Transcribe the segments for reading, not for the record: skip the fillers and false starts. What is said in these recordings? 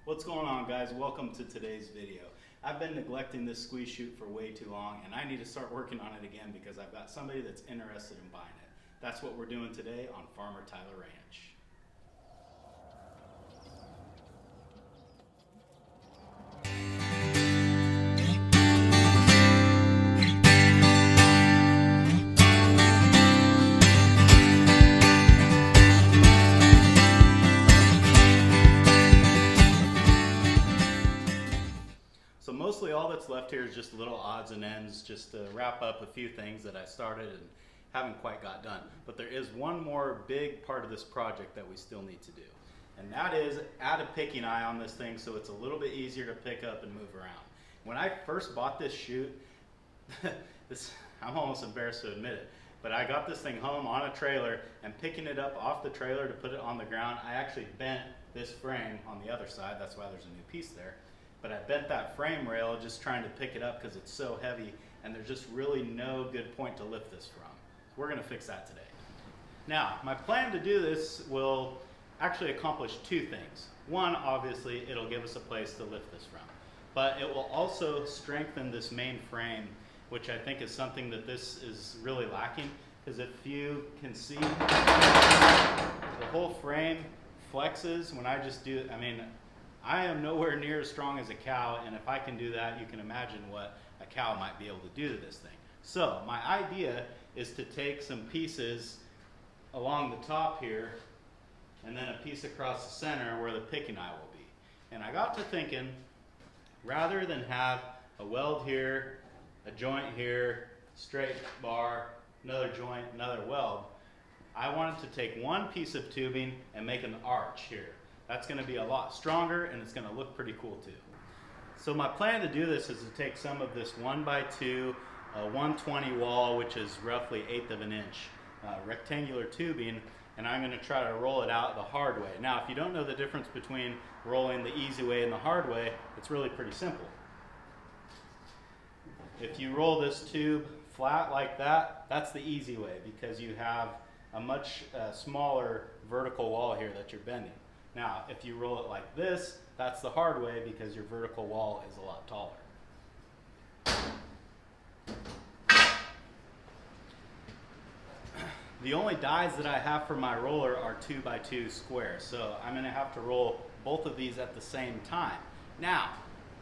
What's going on, guys? Welcome to today's video. I've been neglecting this squeeze chute for way too long, and I need to start working on it again because I've got somebody that's interested in buying it. That's what we're doing today on Farmer Tyler Ranch. So mostly all that's left here is just little odds and ends, just to wrap up a few things that I started and haven't quite got done. But there is one more big part of this project that we still need to do. And that is add a picking eye on this thing so it's a little bit easier to pick up and move around. When I first bought this chute, I'm almost embarrassed to admit it, but I got this thing home on a trailer, and picking it up off the trailer to put it on the ground, I actually bent this frame on the other side. That's why there's a new piece there. But I bent that frame rail just trying to pick it up because it's so heavy, and there's just really no good point to lift this from. So we're going to fix that today. Now, my plan to do this will actually accomplish two things. One, obviously, it'll give us a place to lift this from. But it will also strengthen this main frame, which I think is something that this is really lacking. Because if you can see, the whole frame flexes when I just do it. I mean, I am nowhere near as strong as a cow, and if I can do that, you can imagine what a cow might be able to do to this thing. So my idea is to take some pieces along the top here, and then a piece across the center where the picking eye will be. And I got to thinking, rather than have a weld here, a joint here, straight bar, another joint, another weld, I wanted to take one piece of tubing and make an arch here. That's going to be a lot stronger, and it's going to look pretty cool too. So my plan to do this is to take some of this 1x2 120 wall, which is roughly 1/8 of an inch rectangular tubing, and I'm going to try to roll it out the hard way. Now, if you don't know the difference between rolling the easy way and the hard way, it's really pretty simple. If you roll this tube flat like that, that's the easy way because you have a much smaller vertical wall here that you're bending. Now, if you roll it like this, that's the hard way because your vertical wall is a lot taller. The only dies that I have for my roller are 2x2 squares, so I'm going to have to roll both of these at the same time. Now,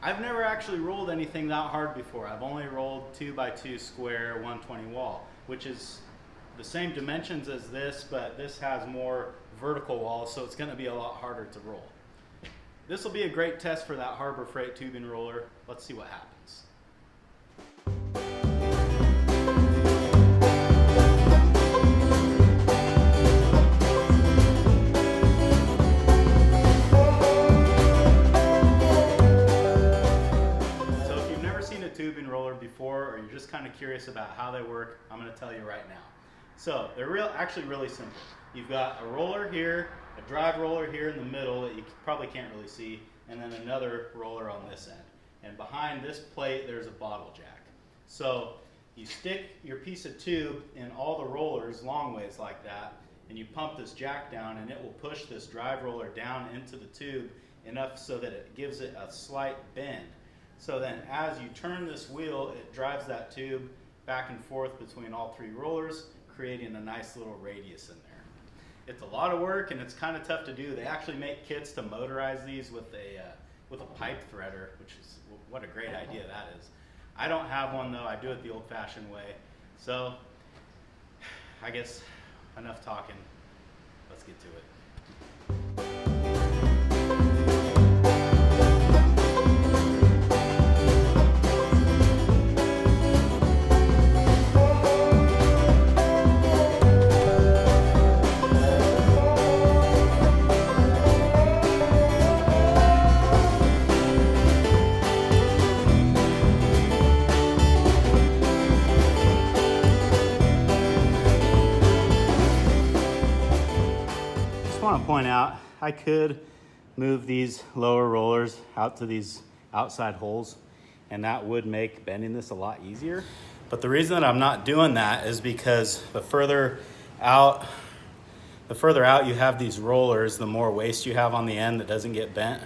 I've never actually rolled anything that hard before. I've only rolled 2x2 square 120 wall, which is the same dimensions as this, but this has more vertical walls, so it's going to be a lot harder to roll. This will be a great test for that Harbor Freight tubing roller. Let's see what happens. So if you've never seen a tubing roller before, or you're just kind of curious about how they work, I'm going to tell you right now. So they're actually really simple. You've got a roller here, a drive roller here in the middle that you probably can't really see, and then another roller on this end. And behind this plate, there's a bottle jack. So you stick your piece of tube in all the rollers long ways like that, and you pump this jack down, and it will push this drive roller down into the tube enough so that it gives it a slight bend. So then as you turn this wheel, it drives that tube back and forth between all three rollers, creating a nice little radius in there. It's a lot of work, and it's kind of tough to do. They actually make kits to motorize these with a pipe threader, which is, what a great idea that is. I don't have one though. I do it the old-fashioned way. So I guess enough talking. Let's get to it. I want to point out, I could move these lower rollers out to these outside holes, and that would make bending this a lot easier. But the reason that I'm not doing that is because the further out you have these rollers, the more waste you have on the end that doesn't get bent.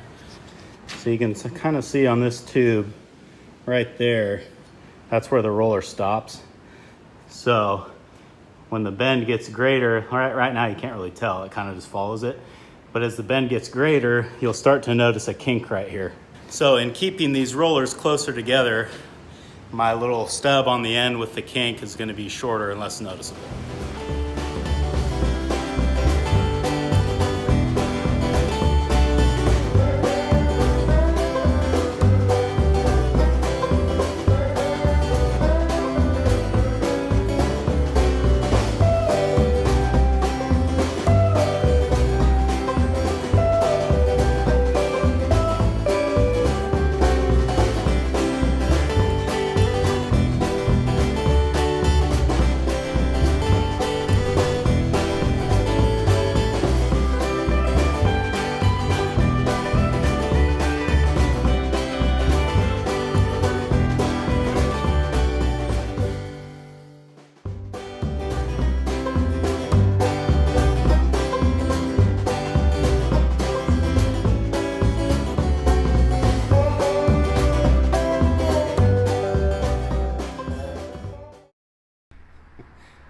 So you can kind of see on this tube right there, that's where the roller stops. So when the bend gets greater, right now you can't really tell, it kind of just follows it. But as the bend gets greater, you'll start to notice a kink right here. So in keeping these rollers closer together, my little stub on the end with the kink is going to be shorter and less noticeable.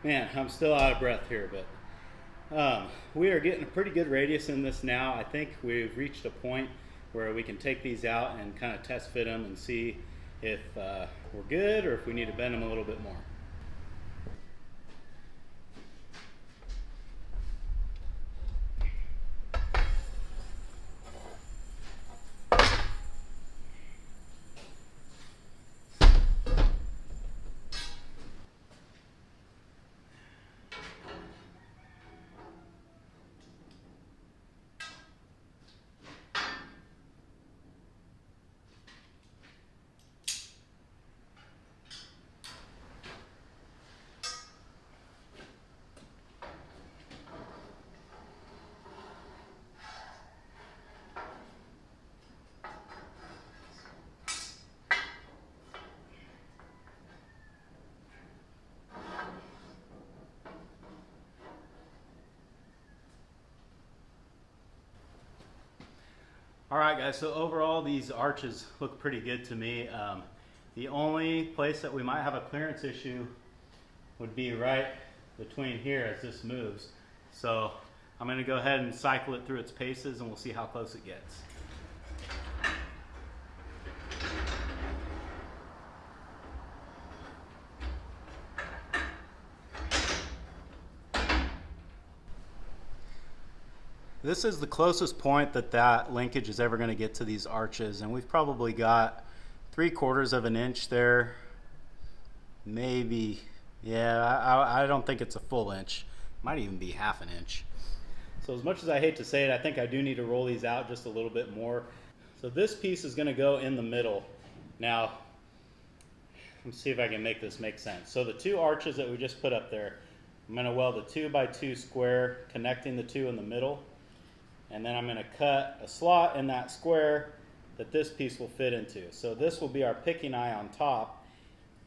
Man, I'm still out of breath here, but we are getting a pretty good radius in this now. I think we've reached a point where we can take these out and kind of test fit them and see if we're good or if we need to bend them a little bit more. All right, guys, so overall these arches look pretty good to me. The only place that we might have a clearance issue would be right between here as this moves. So I'm gonna go ahead and cycle it through its paces and we'll see how close it gets. This is the closest point that linkage is ever going to get to these arches, and we've probably got 3/4 of an inch there, maybe. Yeah, I don't think it's a full inch. Might even be half an inch. So as much as I hate to say it, I think I do need to roll these out just a little bit more. So this piece is going to go in the middle. Now, let's see if I can make this make sense. So the two arches that we just put up there, I'm going to weld a 2x2 square connecting the two in the middle. And then I'm going to cut a slot in that square that this piece will fit into. So this will be our picking eye on top,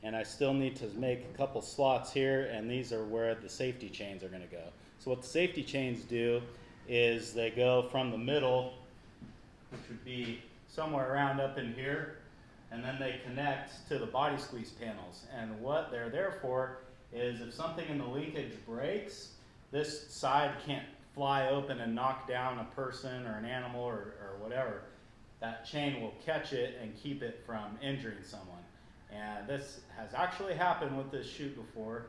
and I still need to make a couple slots here, and these are where the safety chains are going to go. So what the safety chains do is they go from the middle, which would be somewhere around up in here, and then they connect to the body squeeze panels. And what they're there for is if something in the linkage breaks, this side can't fly open and knock down a person or an animal or whatever. That chain will catch it and keep it from injuring someone. And this has actually happened with this chute before.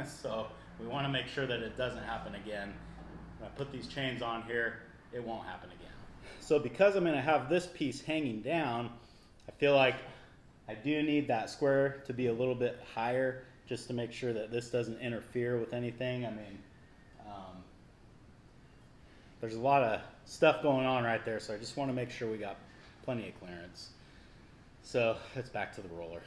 So we want to make sure that it doesn't happen again. When I put these chains on here, it won't happen again. So because I'm going to have this piece hanging down, I feel like I do need that square to be a little bit higher just to make sure that this doesn't interfere with anything. I mean, there's a lot of stuff going on right there, so I just want to make sure we got plenty of clearance. So let's back to the roller.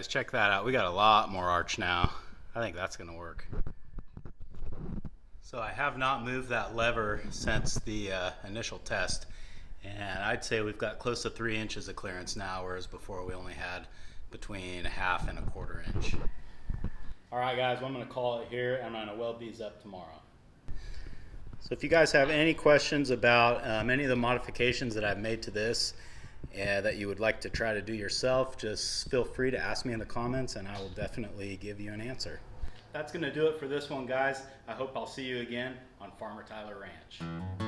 check that out. We got a lot more arch now. I think that's gonna work. So I have not moved that lever since the initial test, and I'd say we've got close to 3 inches of clearance now, whereas before we only had between a half and a quarter inch. All right, guys, well, I'm gonna call it here, and I'm gonna weld these up tomorrow. So if you guys have any questions about any of the modifications that I've made to this that you would like to try to do yourself, just feel free to ask me in the comments, and I will definitely give you an answer. That's going to do it for this one, guys. I hope I'll see you again on Farmer Tyler Ranch.